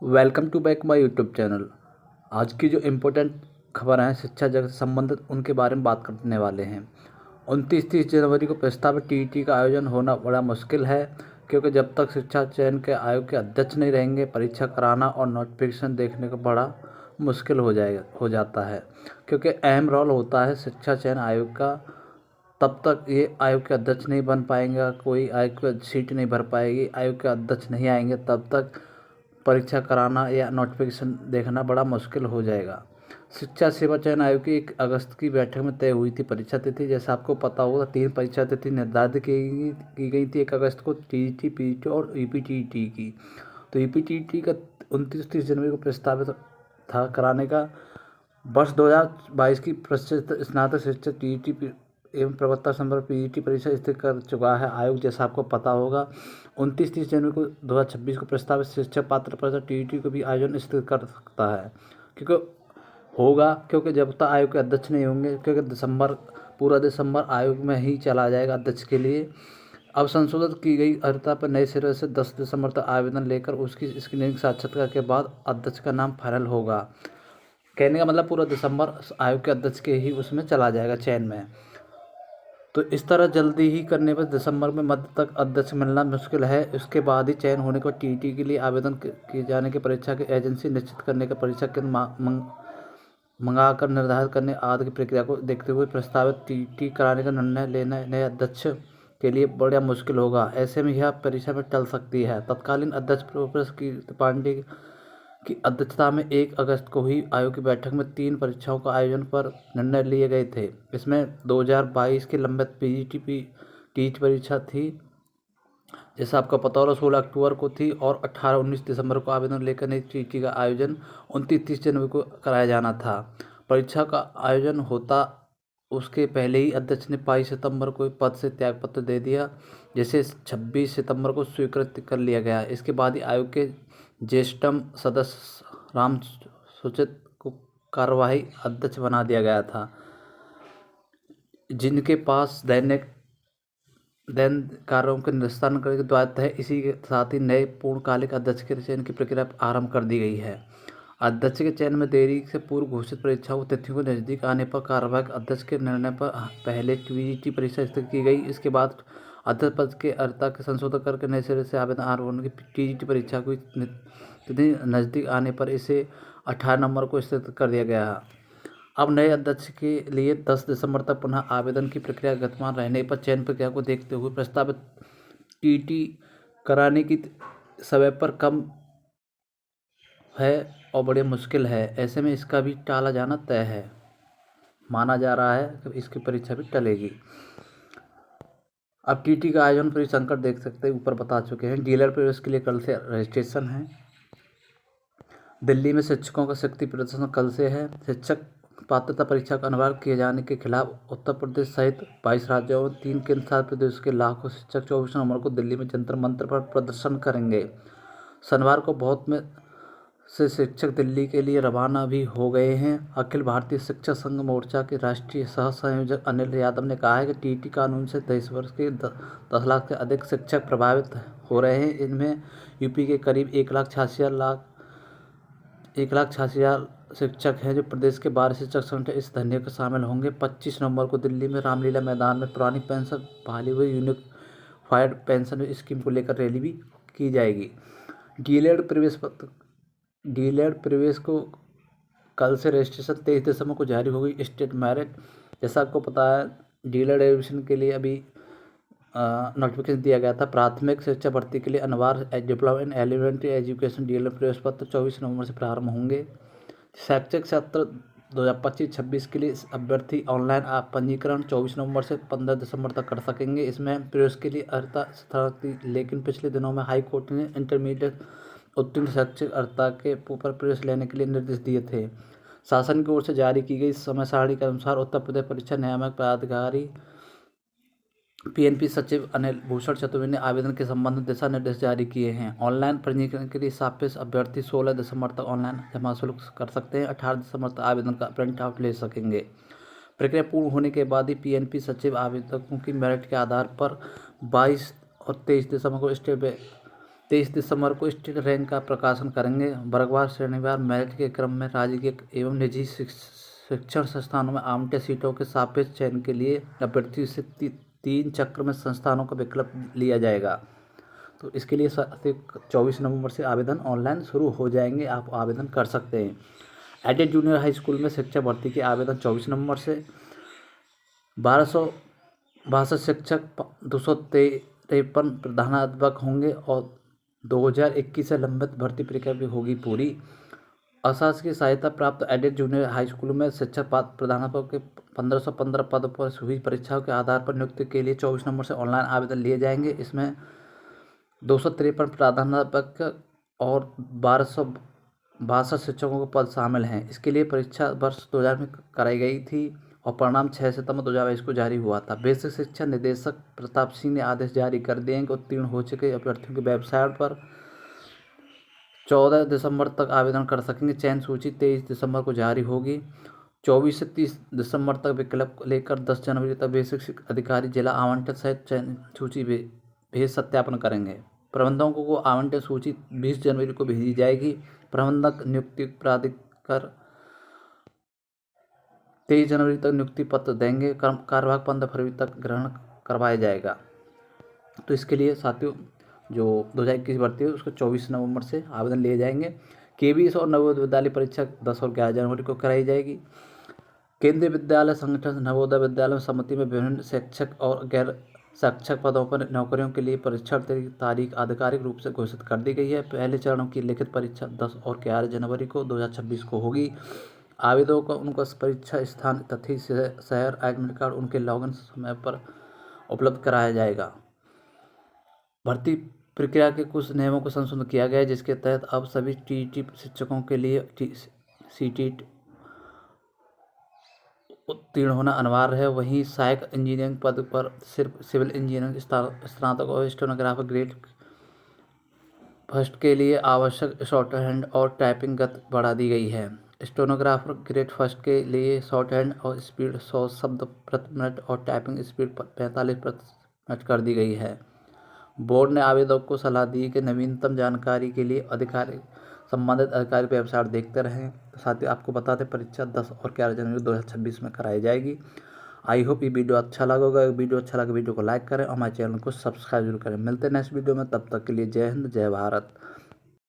Welcome to back my YouTube channel. आज की जो इम्पोर्टेंट खबर हैं शिक्षा जगत से संबंधित उनके बारे में बात करने वाले हैं। 29-30 जनवरी को प्रस्तावित टीईटी का आयोजन होना बड़ा मुश्किल है, क्योंकि जब तक शिक्षा चयन के आयोग के अध्यक्ष नहीं रहेंगे परीक्षा कराना और नोटिफिकेशन देखने का बड़ा मुश्किल हो जाता है, क्योंकि अहम रोल होता है शिक्षा चयन आयोग का। तब तक ये आयोग के अध्यक्ष नहीं बन पाएंगे, कोई आयोग की सीट नहीं भर पाएगी, आयोग के अध्यक्ष नहीं आएंगे, तब तक परीक्षा कराना या नोटिफिकेशन देखना बड़ा मुश्किल हो जाएगा। शिक्षा सेवा चयन आयोग की 1 अगस्त की बैठक में तय हुई थी परीक्षा तिथि। जैसा आपको पता होगा 3 परीक्षा तिथि निर्धारित की गई थी 1 अगस्त को, टीईटी, पीईटी और ईपीटीईटी की। तो ईपीटीईटी का 29-30 जनवरी को प्रस्तावित था कराने का। वर्ष 2022 की प्रसिद्ध स्नातक शिक्षक टीईटी एवं प्रवक्ता संवर्ग पीईटी परीक्षा स्थित कर चुका है आयोग, जैसा आपको पता होगा। 29-30 जनवरी को 2026 को प्रस्तावित शिक्षक पात्र परीक्षा टीईटी को भी आयोजन स्थित कर सकता है, क्योंकि जब तक आयोग के अध्यक्ष नहीं होंगे, क्योंकि पूरा दिसंबर आयोग में ही चला जाएगा अध्यक्ष के लिए। अब संशोधित की गई अर्हता पर नए सिरे से 10 दिसंबर तक आवेदन लेकर उसकी स्क्रीनिंग साक्षात्कार के बाद अध्यक्ष का नाम फाइनल होगा। कहने का मतलब पूरा दिसंबर आयोग के अध्यक्ष के ही उसमें चला जाएगा चयन में। तो इस तरह जल्दी ही करने पर दिसंबर में मध्य तक अध्यक्ष मिलना मुश्किल है। इसके बाद ही चयन होने को टीईटी के लिए आवेदन किए जाने की परीक्षा की एजेंसी निश्चित करने का परीक्षा केंद्र मंगाकर निर्धारित करने आदि की प्रक्रिया को देखते हुए प्रस्तावित टीईटी कराने का निर्णय लेना नए अध्यक्ष के लिए बड़ा मुश्किल होगा। ऐसे में यह परीक्षा में टल सकती है। तत्कालीन अध्यक्ष प्रोफेसर कीर्ति पांडेय की अध्यक्षता में 1 अगस्त को हुई आयोग की बैठक में 3 परीक्षाओं का आयोजन पर निर्णय लिए गए थे। इसमें 2022 की लंबित टीईटी परीक्षा थी, जैसा आपको पता होगा 16 अक्टूबर को थी, और 18-19 दिसंबर को आवेदन लेकर नई टीईटी का आयोजन 29-30 जनवरी को कराया जाना था। परीक्षा का आयोजन होता उसके पहले ही अध्यक्ष ने 22 सितंबर को पद से त्यागपत्र दे दिया, जिसे 26 सितंबर को स्वीकृत कर लिया गया। इसके बाद ही आयोग के ज्येष्ठतम सदस्य राम सूचित को कार्यवाही अध्यक्ष बना दिया गया था, जिनके पास दैनिक कार्यों के निस्तारण करने की दायित्व है। इसी के साथ ही नए पूर्णकालिक अध्यक्ष के चयन की प्रक्रिया आरंभ कर दी गई है। अध्यक्ष के चयन में देरी से पूर्व घोषित परीक्षाओं तिथियों के नज़दीक आने पर कार्यवाहक अध्यक्ष के निर्णय पर पहले टीईटी परीक्षा स्थगित की गई। इसके बाद अध्यक्ष पद के अर्हता के संशोधन करके नए सिरे से आवेदन आरंभ होने की टीईटी परीक्षा की तिथि नज़दीक आने पर इसे 18 नवंबर को स्थगित कर दिया गया। अब नए अध्यक्ष के लिए 10 दिसंबर तक पुनः आवेदन की प्रक्रिया गतिमान रहने पर चयन प्रक्रिया को देखते हुए प्रस्तावित टीईटी कराने की समय पर कम है और बड़ी मुश्किल है। ऐसे में इसका भी टाला जाना तय है। माना जा रहा है कि इसकी परीक्षा भी टलेगी। अब टीईटी का आयोजन पर संकट देख सकते हैं, ऊपर बता चुके हैं। डीलर प्रवेश के लिए कल से रजिस्ट्रेशन है। दिल्ली में शिक्षकों का शक्ति प्रदर्शन कल से है। शिक्षक पात्रता परीक्षा का अनिवार्य किए जाने के खिलाफ उत्तर प्रदेश सहित 22 राज्यों और 3 केंद्र शासित प्रदेश के लाखों शिक्षक 24 नवंबर को दिल्ली में जंतर मंतर पर प्रदर्शन करेंगे। शनिवार को बहुत में से शिक्षक दिल्ली के लिए रवाना भी हो गए हैं। अखिल भारतीय शिक्षक संघ मोर्चा के राष्ट्रीय सह संयोजक अनिल यादव ने कहा है कि टीईटी कानून से 23 वर्ष के 10 लाख से अधिक शिक्षक प्रभावित हो रहे हैं। इनमें यूपी के करीब 1,86,000 शिक्षक हैं, जो प्रदेश के 12 शिक्षक संगठन इस धरने में शामिल होंगे। 25 नवंबर को दिल्ली में रामलीला मैदान में पुरानी पेंशन बहाली हुई यूनिफाइड पेंशन स्कीम को लेकर रैली भी की जाएगी। डीएलएड प्रवेश को कल से रजिस्ट्रेशन 23 दिसंबर को जारी हो गई। स्टेट मेरिट, जैसा आपको पता है डीएलएड एडमिशन के लिए अभी नोटिफिकेशन दिया गया था। प्राथमिक शिक्षा भर्ती के लिए अनिवार्य diploma in elementary education DElEd प्रवेश पत्र 24 नवंबर से प्रारंभ होंगे। शैक्षिक सत्र 2025-26 के लिए अभ्यर्थी ऑनलाइन पंजीकरण 24 नवंबर से 15 दिसंबर तक कर सकेंगे। इसमें प्रवेश के लिए अर्हता थी, लेकिन पिछले दिनों में हाई कोर्ट ने इंटरमीडिएट उत्तीर्ण शैक्षिक अर्हता के ऊपर प्रवेश लेने के लिए निर्देश दिए थे। शासन की ओर से जारी की गई समय सारणी के अनुसार उत्तर प्रदेश परीक्षा नियामक प्राधिकारी पीएनपी सचिव अनिल भूषण चतुर्वेदी ने आवेदन के संबंध में दिशा निर्देश जारी किए हैं। ऑनलाइन पंजीकरण के लिए सापेक्ष अभ्यर्थी 16 दिसंबर तक ऑनलाइन जमा शुल्क कर सकते हैं। 18 दिसंबर तक आवेदन का प्रिंट आउट ले सकेंगे। प्रक्रिया पूर्ण होने के बाद ही पीएनपी सचिव आवेदकों की मेरिट के आधार पर 22 और 23 दिसंबर को 23 दिसंबर को स्टेट रैंक का प्रकाशन करेंगे। वर्गवार शनिवार मेरिट के क्रम में राज्य के एवं निजी शिक्षण संस्थानों में आवंटित सीटों के सापेक्ष चयन के लिए अभ्यर्थी से 3 चक्र में संस्थानों का विकल्प लिया जाएगा। तो इसके लिए 24 नवंबर से आवेदन ऑनलाइन शुरू हो जाएंगे, आप आवेदन कर सकते हैं। एडेड जूनियर हाई स्कूल में शिक्षक भर्ती के आवेदन 24 नवंबर से 1262 शिक्षक 253 प्रधानाध्यापक होंगे और 2021 से लंबित भर्ती प्रक्रिया भी होगी पूरी। अशासकीय सहायता प्राप्त एडेड जूनियर हाई स्कूल में शिक्षक प्रधानाध्यापक के 1515 पद पर हुई परीक्षाओं के आधार पर नियुक्ति के लिए 24 नवंबर से ऑनलाइन आवेदन लिए जाएंगे। इसमें 253 प्राध्यापक और 1262 शिक्षकों के पद शामिल हैं। इसके लिए परीक्षा वर्ष 2000 में कराई गई थी और परिणाम 6 सितंबर 2022 को जारी हुआ था। बेसिक शिक्षा निदेशक प्रताप सिंह ने आदेश जारी कर दिए हैं कि उत्तीर्ण हो चुके अभ्यर्थियों की वेबसाइट पर 14 दिसंबर तक आवेदन कर सकेंगे। चयन सूची 23 दिसंबर को जारी होगी। 24 से 30 दिसंबर तक विकल्प लेकर 10 जनवरी तक बेसिक अधिकारी जिला आवंटन सहित चयन सूची भेज सत्यापन करेंगे। प्रबंधकों को आवंटन सूची 20 जनवरी को भेजी जाएगी। प्रबंधक नियुक्ति प्राधिकार 23 जनवरी तक नियुक्ति पत्र देंगे। कार्यवाहक 15 फरवरी तक ग्रहण करवाया जाएगा। तो इसके लिए साथियों जो 2021 भर्ती है उसको 24 नवंबर से आवेदन लिए जाएंगे। केवीएस और नवोदय विद्यालय परीक्षा 10 और 11 जनवरी को कराई जाएगी। केंद्रीय विद्यालय संगठन नवोदय विद्यालय समिति में विभिन्न शिक्षक और गैर शिक्षक पदों पर नौकरियों के लिए परीक्षा तारीख आधिकारिक रूप से घोषित कर दी गई है। पहले चरणों की लिखित परीक्षा 10 और 11 जनवरी को 2026 को होगी। आवेदकों को उनका परीक्षा स्थान तिथि शहर एडमिट कार्ड उनके लॉगिन समय पर उपलब्ध कराया जाएगा। भर्ती प्रक्रिया के कुछ नियमों को संशोधन किया गया है, जिसके तहत अब सभी टीईटी शिक्षकों के लिए सीटीईटी उत्तीर्ण होना अनिवार्य है। वहीं सहायक इंजीनियरिंग पद पर सिर्फ सिविल इंजीनियरिंग स्नातक और स्टेनोग्राफर ग्रेड फर्स्ट के लिए आवश्यक शॉर्ट हैंड और टाइपिंग गति बढ़ा दी गई है। स्टेनोग्राफर ग्रेड फर्स्ट के लिए शॉर्ट हैंड और स्पीड 100 शब्द प्रति मिनट और टाइपिंग स्पीड 45 प्रति मिनट कर दी गई है। बोर्ड ने आवेदकों को सलाह दी कि नवीनतम जानकारी के लिए संबंधित अधिकारी वेबसाइट देखते रहें। तो साथ ही आपको बता दें परीक्षा 10 और 11 जनवरी 2026 में कराई जाएगी। आई होप ये वीडियो अच्छा लगा होगा। वीडियो अच्छा लगे वीडियो को लाइक करें और हमारे चैनल को सब्सक्राइब जरूर करें। मिलते हैं नेक्स्ट वीडियो में, तब तक के लिए जय हिंद जय भारत।